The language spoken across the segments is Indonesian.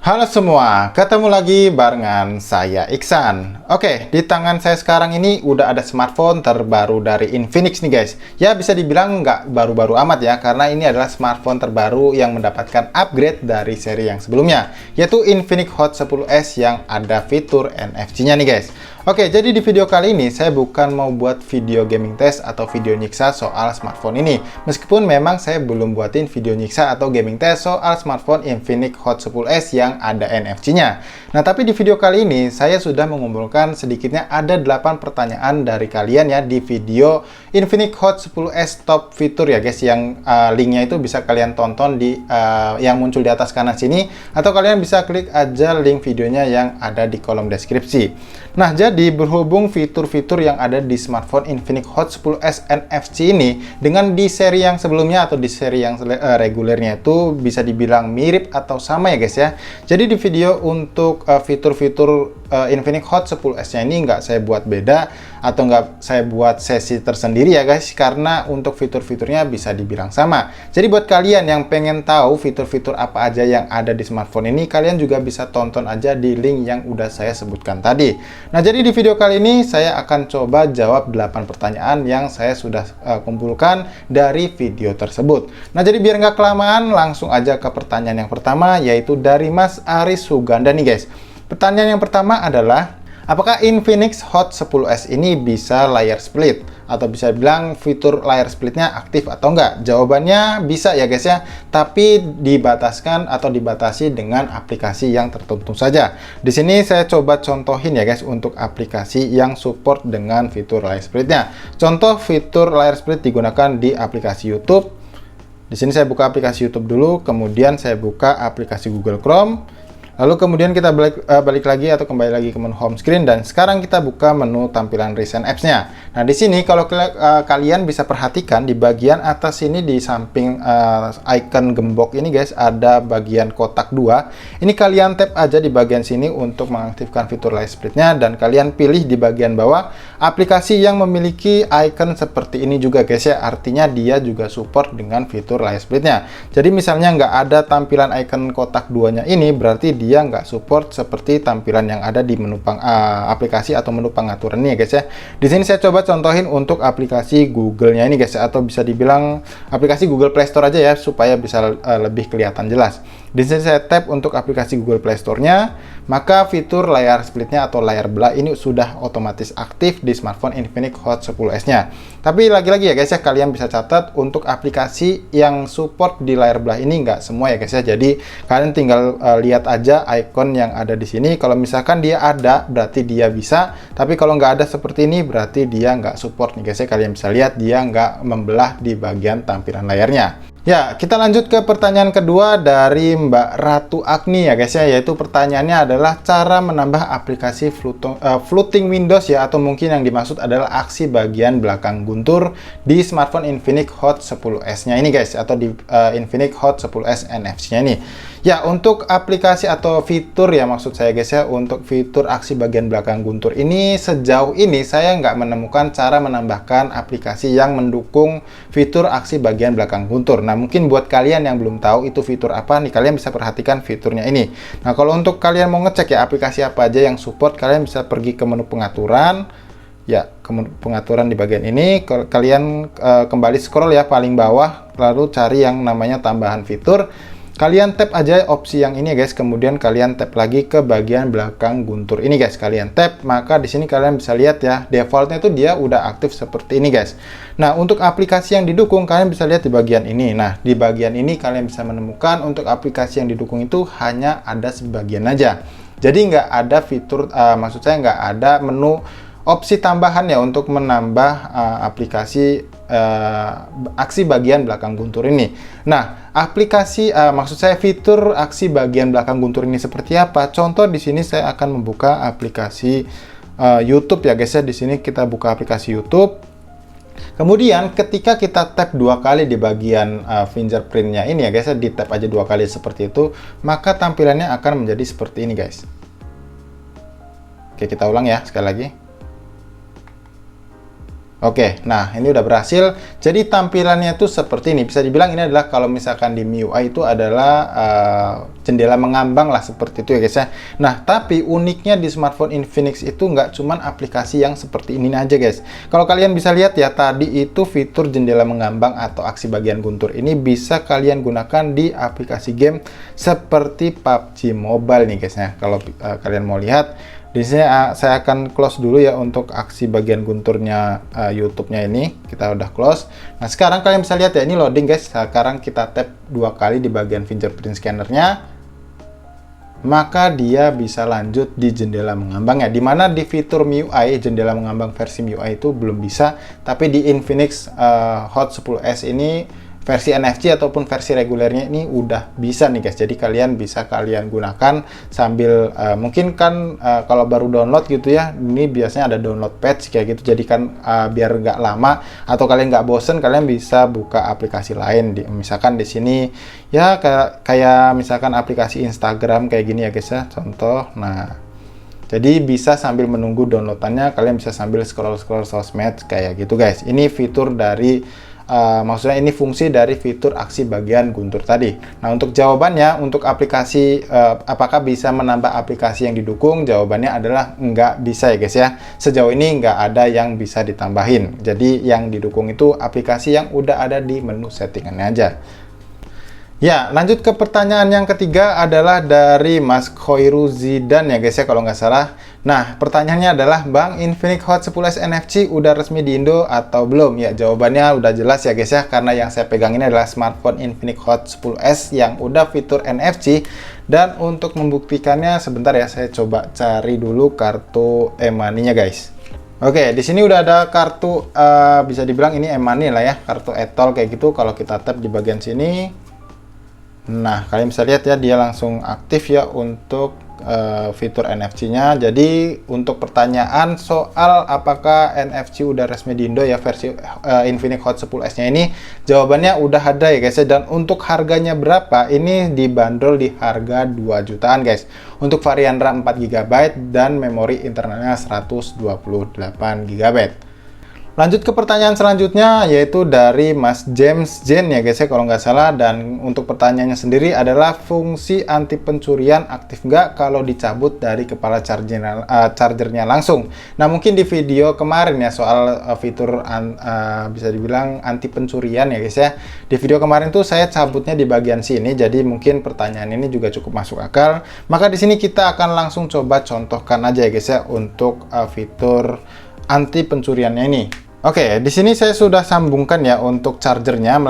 Halo semua, ketemu lagi barengan saya Iksan. Oke, di tangan saya sekarang ini udah ada smartphone terbaru dari Infinix nih guys. Ya bisa dibilang nggak baru-baru amat ya, karena ini adalah smartphone terbaru yang mendapatkan upgrade dari seri yang sebelumnya, yaitu Infinix Hot 10s yang ada fitur NFC-nya nih guys. Oke, jadi di video kali ini saya bukan mau buat video gaming test atau video nyiksa soal smartphone ini. Meskipun memang saya belum buatin video nyiksa atau gaming test soal smartphone Infinix Hot 10s yang ada NFC-nya. Nah, tapi di video kali ini saya sudah mengumpulkan sedikitnya ada 8 pertanyaan dari kalian ya di video Infinix Hot 10s top fitur ya guys, yang linknya itu bisa kalian tonton di yang muncul di atas kanan sini, atau kalian bisa klik aja link videonya yang ada di kolom deskripsi. Nah, jadi berhubung fitur-fitur yang ada di smartphone Infinix Hot 10s NFC ini dengan di seri yang sebelumnya atau di seri yang regulernya itu bisa dibilang mirip atau sama ya guys ya. Jadi di video untuk fitur-fitur Infinix Hot 10s-nya ini nggak saya buat beda atau nggak saya buat sesi tersendiri ya guys, karena untuk fitur-fiturnya bisa dibilang sama. Jadi buat kalian yang pengen tahu fitur-fitur apa aja yang ada di smartphone ini, kalian juga bisa tonton aja di link yang udah saya sebutkan tadi. Nah, jadi di video kali ini saya akan coba jawab 8 pertanyaan yang saya sudah kumpulkan dari video tersebut. Nah, jadi biar nggak kelamaan, langsung aja ke pertanyaan yang pertama, yaitu dari Mas Aris Suganda nih guys. Pertanyaan yang pertama adalah, apakah Infinix Hot 10s ini bisa layar split? Atau bisa bilang fitur layar splitnya aktif atau enggak? Jawabannya bisa ya guys ya, tapi dibataskan atau dibatasi dengan aplikasi yang tertentu saja. Di sini saya coba contohin ya guys untuk aplikasi yang support dengan fitur layar splitnya. Contoh fitur layar split digunakan di aplikasi YouTube. Di sini saya buka aplikasi YouTube dulu, kemudian saya buka aplikasi Google Chrome. Lalu kemudian kita balik lagi atau kembali lagi ke menu home screen, dan sekarang kita buka menu tampilan recent apps-nya. Nah, di sini kalau kalian bisa perhatikan di bagian atas sini di samping icon gembok ini guys, ada bagian kotak 2. Ini kalian tap aja di bagian sini untuk mengaktifkan fitur light split-nya, dan kalian pilih di bagian bawah aplikasi yang memiliki icon seperti ini juga guys ya. Artinya dia juga support dengan fitur light split-nya. Jadi misalnya nggak ada tampilan icon kotak 2-nya ini, berarti dia nggak support seperti tampilan yang ada di menu aplikasi atau menu pengaturan ini ya guys ya. Di sini saya coba contohin untuk aplikasi Google-nya ini guys, atau bisa dibilang aplikasi Google Play Store aja ya, supaya bisa lebih kelihatan jelas. Di sini saya tap untuk aplikasi Google Play Store-nya, maka fitur layar splitnya atau layar belah ini sudah otomatis aktif di smartphone Infinix Hot 10s-nya. Tapi lagi-lagi ya guys ya, kalian bisa catat untuk aplikasi yang support di layar belah ini nggak semua ya guys ya. Jadi kalian tinggal lihat aja icon yang ada di sini. Kalau misalkan dia ada, berarti dia bisa. Tapi kalau nggak ada seperti ini, berarti dia nggak support nih guys ya. Kalian bisa lihat dia nggak membelah di bagian tampilan layarnya. Ya, kita lanjut ke pertanyaan kedua dari Mbak Ratu Agni ya guys ya, yaitu pertanyaannya adalah cara menambah aplikasi floating Windows ya, atau mungkin yang dimaksud adalah aksi bagian belakang guntur di smartphone Infinix Hot 10s-nya ini guys, atau di Infinix Hot 10s NFC-nya ini. Ya, untuk aplikasi atau fitur ya maksud saya guys ya, untuk fitur aksi bagian belakang guntur ini sejauh ini saya nggak menemukan cara menambahkan aplikasi yang mendukung fitur aksi bagian belakang guntur. Nah, mungkin buat kalian yang belum tahu itu fitur apa nih, kalian bisa perhatikan fiturnya ini. Nah, kalau untuk kalian mau ngecek ya aplikasi apa aja yang support, kalian bisa pergi ke menu pengaturan. Ya, ke menu pengaturan di bagian ini, kalian kembali scroll ya paling bawah, lalu cari yang namanya tambahan fitur. Kalian tap aja opsi yang ini guys, kemudian kalian tap lagi ke bagian belakang guntur ini guys. Kalian tap, maka di sini kalian bisa lihat ya, defaultnya tuh dia udah aktif seperti ini guys. Nah, untuk aplikasi yang didukung kalian bisa lihat di bagian ini. Nah, di bagian ini kalian bisa menemukan untuk aplikasi yang didukung itu hanya ada sebagian aja. Jadi nggak ada fitur, maksud saya nggak ada menu opsi tambahan ya untuk menambah aplikasi aksi bagian belakang guntur ini. Nah, aplikasi maksud saya fitur aksi bagian belakang guntur ini seperti apa? Contoh di sini saya akan membuka aplikasi YouTube ya guys ya. Di sini kita buka aplikasi YouTube. Kemudian ketika kita tap 2 kali di bagian fingerprintnya ini ya guys ya, di tap aja 2 kali seperti itu, maka tampilannya akan menjadi seperti ini guys. Oke, kita ulang ya sekali lagi. Oke, nah ini udah berhasil. Jadi tampilannya tuh seperti ini. Bisa dibilang ini adalah kalau misalkan di MIUI itu adalah jendela mengambang lah seperti itu ya guys ya. Nah, tapi uniknya di smartphone Infinix itu nggak cuman aplikasi yang seperti ini aja guys. Kalau kalian bisa lihat ya, tadi itu fitur jendela mengambang atau aksi bagian guntur ini bisa kalian gunakan di aplikasi game seperti PUBG Mobile nih guys ya. Kalau kalian mau lihat, di sini saya akan close dulu ya untuk aksi bagian gunturnya YouTube-nya ini. Kita udah close. Nah, sekarang kalian bisa lihat ya, ini loading guys. Sekarang kita tap 2 kali di bagian fingerprint scannernya. Maka dia bisa lanjut di jendela mengambang ya. Dimana di fitur MIUI, jendela mengambang versi MIUI itu belum bisa. Tapi di Infinix Hot 10s ini versi NFC ataupun versi regulernya ini udah bisa nih guys. Jadi kalian bisa gunakan sambil mungkin kan kalau baru download gitu ya, ini biasanya ada download patch kayak gitu. Jadi kan biar nggak lama atau kalian nggak bosen, kalian bisa buka aplikasi lain. Misalkan di sini ya kayak misalkan aplikasi Instagram kayak gini ya guys ya, contoh. Nah, jadi bisa sambil menunggu downloadannya, kalian bisa sambil scroll-scroll sosmed kayak gitu guys. Ini fitur dari maksudnya ini fungsi dari fitur aksi bagian guntur tadi. Nah, untuk jawabannya, untuk aplikasi apakah bisa menambah aplikasi yang didukung? Jawabannya adalah nggak bisa ya guys ya. Sejauh ini nggak ada yang bisa ditambahin. Jadi yang didukung itu aplikasi yang udah ada di menu settingannya aja. Ya, lanjut ke pertanyaan yang ketiga adalah dari Mas Khoiru Zidan ya guys ya, kalau nggak salah. Nah, pertanyaannya adalah, Bang, Infinix Hot 10s NFC udah resmi di Indo atau belum? Ya, jawabannya udah jelas ya guys ya, karena yang saya pegang ini adalah smartphone Infinix Hot 10s yang udah fitur NFC. Dan untuk membuktikannya, sebentar ya, saya coba cari dulu kartu e-money-nya guys. Oke, di sini udah ada kartu, bisa dibilang ini e-money lah ya, kartu e-tol kayak gitu. Kalau kita tap di bagian sini, nah, kalian bisa lihat ya, dia langsung aktif ya untuk fitur NFC-nya. Jadi untuk pertanyaan soal apakah NFC udah resmi di Indo ya versi Infinix Hot 10s-nya ini, jawabannya udah ada ya guys ya. Dan untuk harganya berapa? Ini dibanderol di harga 2 jutaan guys. Untuk varian RAM 4 GB dan memori internalnya 128 GB. Lanjut ke pertanyaan selanjutnya, yaitu dari Mas James Jen ya guys ya, kalau nggak salah. Dan untuk pertanyaannya sendiri adalah, fungsi anti pencurian aktif nggak kalau dicabut dari kepala chargernya langsung? Nah, mungkin di video kemarin ya soal fitur bisa dibilang anti pencurian ya guys ya. Di video kemarin tuh saya cabutnya di bagian sini, jadi mungkin pertanyaan ini juga cukup masuk akal. Maka di sini kita akan langsung coba contohkan aja ya guys ya untuk fitur anti pencuriannya ini. Oke, di sini saya sudah sambungkan ya untuk chargernya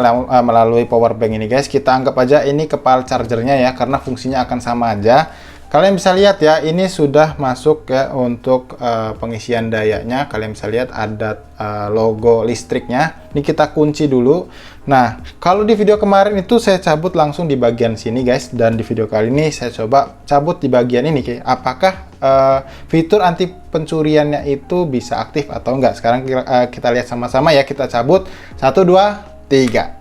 melalui power bank ini guys. Kita anggap aja ini kepala chargernya ya, karena fungsinya akan sama aja. Kalian bisa lihat ya, ini sudah masuk ya untuk pengisian dayanya. Kalian bisa lihat ada logo listriknya. Ini kita kunci dulu. Nah, kalau di video kemarin itu saya cabut langsung di bagian sini guys, dan di video kali ini saya coba cabut di bagian ini. Apakah fitur anti pencuriannya itu bisa aktif atau enggak? Sekarang kita lihat sama-sama ya, kita cabut. 1, 2, 3.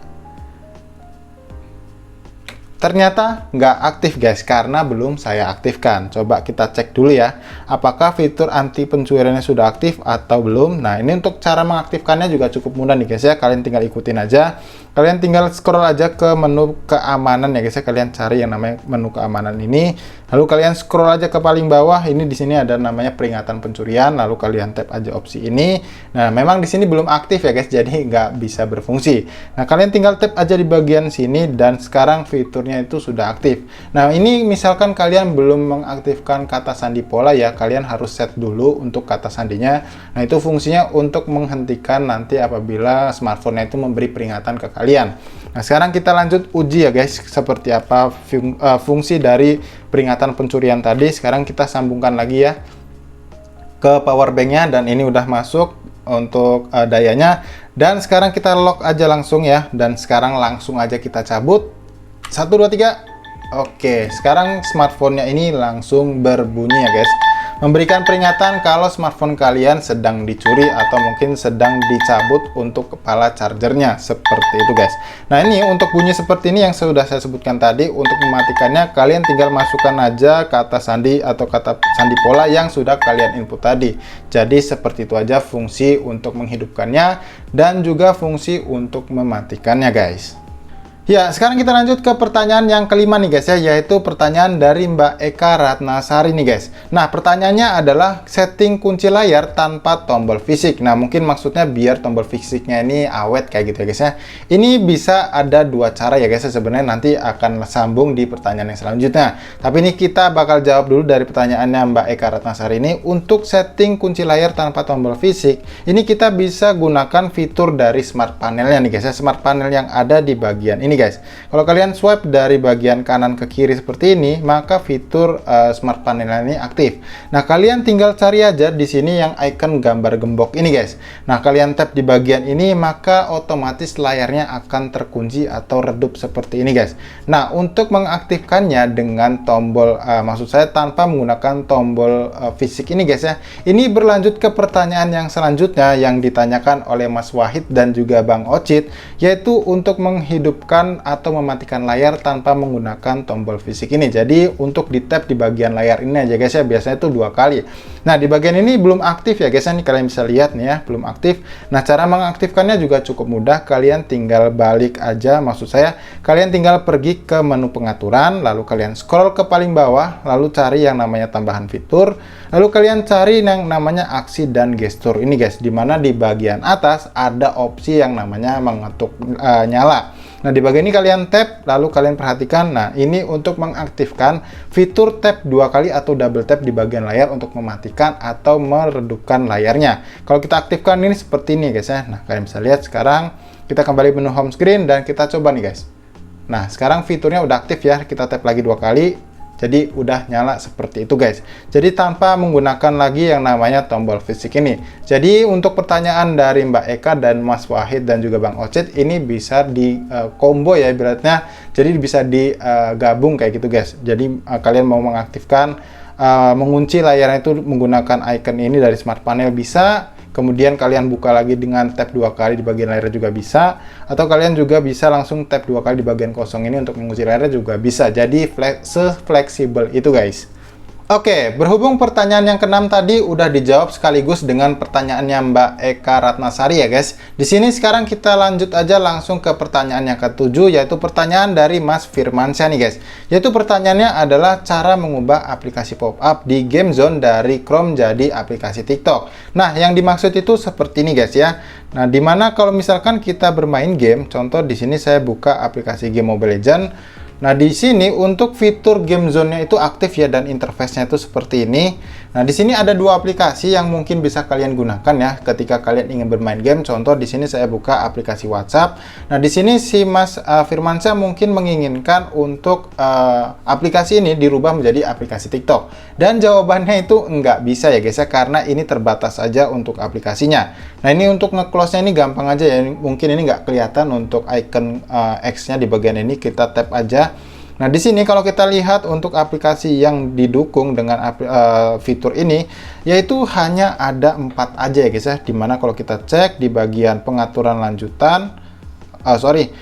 Ternyata nggak aktif guys, karena belum saya aktifkan. Coba kita cek dulu ya, apakah fitur anti pencuriannya sudah aktif atau belum. Nah, ini untuk cara mengaktifkannya juga cukup mudah nih guys ya. Kalian tinggal ikutin aja. Kalian tinggal scroll aja ke menu keamanan ya guys ya. Kalian cari yang namanya menu keamanan ini. Lalu kalian scroll aja ke paling bawah. Ini di sini ada namanya peringatan pencurian. Lalu kalian tap aja opsi ini. Nah, memang di sini belum aktif ya guys, jadi nggak bisa berfungsi. Nah, kalian tinggal tap aja di bagian sini dan sekarang fiturnya itu sudah aktif. Nah, ini misalkan kalian belum mengaktifkan kata sandi pola ya, kalian harus set dulu untuk kata sandinya. Nah, itu fungsinya untuk menghentikan nanti apabila smartphone-nya itu memberi peringatan ke kalian. Nah, sekarang kita lanjut uji ya guys, seperti apa fungsi dari peringatan pencurian tadi. Sekarang kita sambungkan lagi ya ke power bank-nya, dan ini udah masuk untuk dayanya. Dan sekarang kita lock aja langsung ya, dan sekarang langsung aja kita cabut. 1, 2, 3. Oke, sekarang smartphone-nya ini langsung berbunyi ya guys. memberikan peringatan kalau smartphone kalian sedang dicuri atau mungkin sedang dicabut untuk kepala chargernya, seperti itu guys. Nah ini untuk bunyi seperti ini yang sudah saya sebutkan tadi. Untuk mematikannya kalian tinggal masukkan aja kata sandi atau kata sandi pola yang sudah kalian input tadi. Jadi seperti itu aja fungsi untuk menghidupkannya dan juga fungsi untuk mematikannya guys. Ya, sekarang kita lanjut ke pertanyaan yang kelima nih guys ya, yaitu pertanyaan dari Mbak Eka Ratnasari nih guys. Nah, pertanyaannya adalah setting kunci layar tanpa tombol fisik. Nah, mungkin maksudnya biar tombol fisiknya ini awet kayak gitu ya guys ya. Ini bisa ada dua cara ya guys ya, sebenarnya nanti akan sambung di pertanyaan yang selanjutnya. Tapi ini kita bakal jawab dulu dari pertanyaannya Mbak Eka Ratnasari ini. Untuk setting kunci layar tanpa tombol fisik, ini kita bisa gunakan fitur dari smart panelnya nih guys ya, smart panel yang ada di bagian ini guys. Kalau kalian swipe dari bagian kanan ke kiri seperti ini, maka fitur smart panel ini aktif. Nah, kalian tinggal cari aja di sini yang icon gambar gembok ini guys. Nah, kalian tap di bagian ini, maka otomatis layarnya akan terkunci atau redup seperti ini guys. Nah, untuk mengaktifkannya dengan tombol maksud saya tanpa menggunakan tombol fisik ini guys ya. Ini berlanjut ke pertanyaan yang selanjutnya yang ditanyakan oleh Mas Wahid dan juga Bang Ocit, yaitu untuk menghidupkan atau mematikan layar tanpa menggunakan tombol fisik ini. Jadi untuk di tap di bagian layar ini aja guys ya, biasanya itu 2 kali. Nah, di bagian ini belum aktif ya guys, ini kalian bisa lihat nih ya, belum aktif. Nah, cara mengaktifkannya juga cukup mudah. Kalian tinggal balik aja, maksud saya kalian tinggal pergi ke menu pengaturan, lalu kalian scroll ke paling bawah, lalu cari yang namanya tambahan fitur, lalu kalian cari yang namanya aksi dan gestur ini guys, dimana di bagian atas ada opsi yang namanya mengetuk nyala. Nah, di bagian ini kalian tap, lalu kalian perhatikan. Nah, ini untuk mengaktifkan fitur tap 2 kali atau double tap di bagian layar untuk mematikan atau meredupkan layarnya. Kalau kita aktifkan ini seperti ini guys ya. Nah, kalian bisa lihat sekarang kita kembali menu home screen dan kita coba nih guys. Nah, sekarang fiturnya udah aktif ya. Kita tap lagi 2 kali. Jadi udah nyala seperti itu guys. Jadi tanpa menggunakan lagi yang namanya tombol fisik ini. Jadi untuk pertanyaan dari Mbak Eka dan Mas Wahid dan juga Bang Ocit, ini bisa di combo ya ibaratnya. Jadi bisa digabung kayak gitu guys. Jadi kalian mau mengaktifkan mengunci layarnya itu menggunakan icon ini dari smart panel bisa. Kemudian kalian buka lagi dengan tap 2 kali di bagian layar juga bisa, atau kalian juga bisa langsung tap 2 kali di bagian kosong ini untuk mengunci layarnya juga bisa. Jadi se-fleksibel itu guys. Oke, berhubung pertanyaan yang ke-6 tadi udah dijawab sekaligus dengan pertanyaannya Mbak Eka Ratnasari ya guys. Di sini sekarang kita lanjut aja langsung ke pertanyaan yang ke-7, yaitu pertanyaan dari Mas Firmansyah nih guys. Yaitu pertanyaannya adalah cara mengubah aplikasi pop-up di Game Zone dari Chrome jadi aplikasi TikTok. Nah, yang dimaksud itu seperti ini guys ya. Nah, dimana kalau misalkan kita bermain game, contoh di sini saya buka aplikasi game Mobile Legends. Nah, di sini untuk fitur game zone-nya itu aktif ya, dan interface-nya itu seperti ini. Nah, di sini ada 2 aplikasi yang mungkin bisa kalian gunakan ya ketika kalian ingin bermain game. Contoh di sini saya buka aplikasi WhatsApp. Nah, di sini si Mas Firmansyah mungkin menginginkan untuk aplikasi ini dirubah menjadi aplikasi TikTok. Dan jawabannya itu nggak bisa ya guys ya, karena ini terbatas aja untuk aplikasinya. Nah, ini untuk nge-close-nya ini gampang aja ya. Mungkin ini nggak kelihatan untuk icon X-nya di bagian ini, kita tap aja. Nah, di sini kalau kita lihat untuk aplikasi yang didukung dengan fitur ini, yaitu hanya ada 4 aja ya guys ya. Dimana kalau kita cek di bagian pengaturan lanjutan,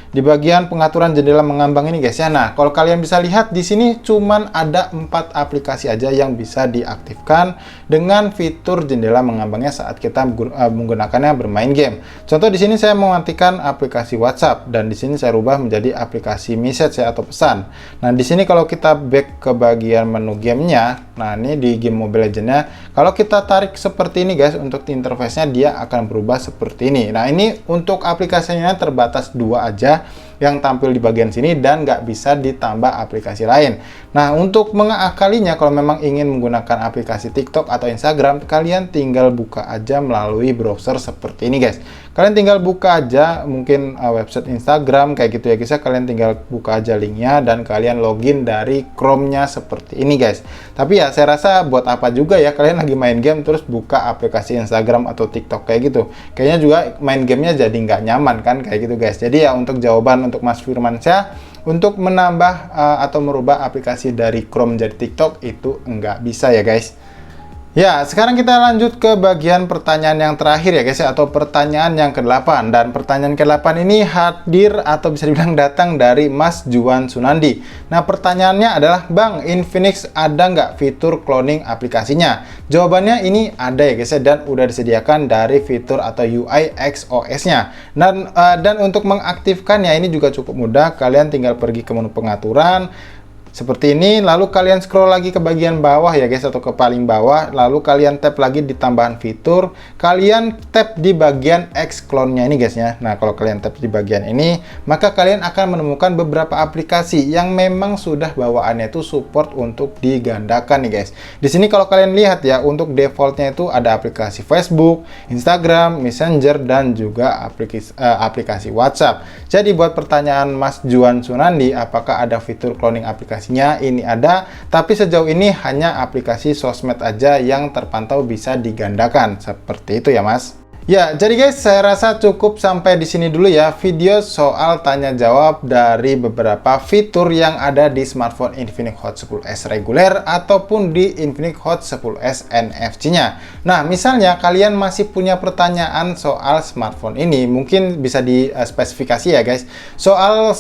di bagian pengaturan jendela mengambang ini guys ya. Nah, kalau kalian bisa lihat di sini cuman ada 4 aplikasi aja yang bisa diaktifkan dengan fitur jendela mengambangnya saat kita menggunakannya bermain game. Contoh di sini saya mematikan aplikasi WhatsApp dan di sini saya rubah menjadi aplikasi message ya, atau pesan. Nah, di sini kalau kita back ke bagian menu gamenya, nah ini di game Mobile Legends-nya, kalau kita tarik seperti ini guys, untuk interface-nya dia akan berubah seperti ini. Nah, ini untuk aplikasinya terbatas 2 aja yang tampil di bagian sini dan nggak bisa ditambah aplikasi lain. Nah, untuk mengakalinya kalau memang ingin menggunakan aplikasi TikTok atau Instagram, kalian tinggal buka aja melalui browser seperti ini guys. Kalian tinggal buka aja mungkin website Instagram kayak gitu ya guys ya. Kalian tinggal buka aja linknya dan kalian login dari Chrome-nya seperti ini guys. Tapi ya saya rasa buat apa juga ya kalian lagi main game terus buka aplikasi Instagram atau TikTok kayak gitu. Kayaknya juga main gamenya jadi nggak nyaman kan kayak gitu guys. Jadi ya untuk jawaban untuk Mas Firmansyah, untuk menambah atau merubah aplikasi dari Chrome jadi TikTok itu nggak bisa ya guys. Ya, sekarang kita lanjut ke bagian pertanyaan yang terakhir ya guys ya, atau pertanyaan yang ke-8. Dan pertanyaan ke-8 ini hadir atau bisa dibilang datang dari Mas Juan Sunandi. Nah, pertanyaannya adalah, Bang, Infinix ada nggak fitur cloning aplikasinya? Jawabannya ini ada ya guys ya, dan udah disediakan dari fitur atau UI XOS-nya. Dan untuk mengaktifkannya ini juga cukup mudah. Kalian tinggal pergi ke menu pengaturan seperti ini, lalu kalian scroll lagi ke bagian bawah ya guys, atau ke paling bawah, lalu kalian tap lagi di tambahan fitur, kalian tap di bagian X clone-nya ini guys ya. Nah, kalau kalian tap di bagian ini, maka kalian akan menemukan beberapa aplikasi yang memang sudah bawaannya itu support untuk digandakan nih guys. Di sini kalau kalian lihat ya, untuk defaultnya itu ada aplikasi Facebook, Instagram, Messenger, dan juga aplikasi WhatsApp. Jadi buat pertanyaan Mas Juan Sunandi, apakah ada fitur cloning aplikasi? Ini ada, tapi sejauh ini hanya aplikasi sosmed aja yang terpantau bisa digandakan. Seperti itu ya Mas. Ya, jadi guys, saya rasa cukup sampai di sini dulu ya video soal tanya jawab dari beberapa fitur yang ada di smartphone Infinix Hot 10s reguler ataupun di Infinix Hot 10s NFC-nya. Nah, misalnya kalian masih punya pertanyaan soal smartphone ini, mungkin bisa dispesifikasi ya guys. Soal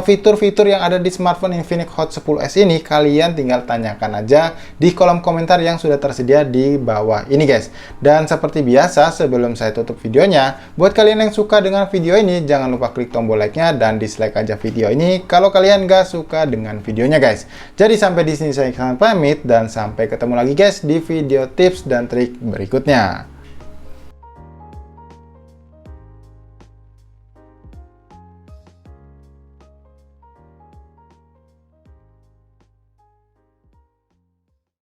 fitur-fitur yang ada di smartphone Infinix Hot 10s ini, kalian tinggal tanyakan aja di kolom komentar yang sudah tersedia di bawah ini guys. Dan seperti biasa, sebelum saya tutup videonya, buat kalian yang suka dengan video ini, jangan lupa klik tombol like-nya dan dislike aja video ini kalau kalian gak suka dengan videonya guys. Jadi sampai di sini saya pamit dan sampai ketemu lagi guys di video tips dan trik berikutnya.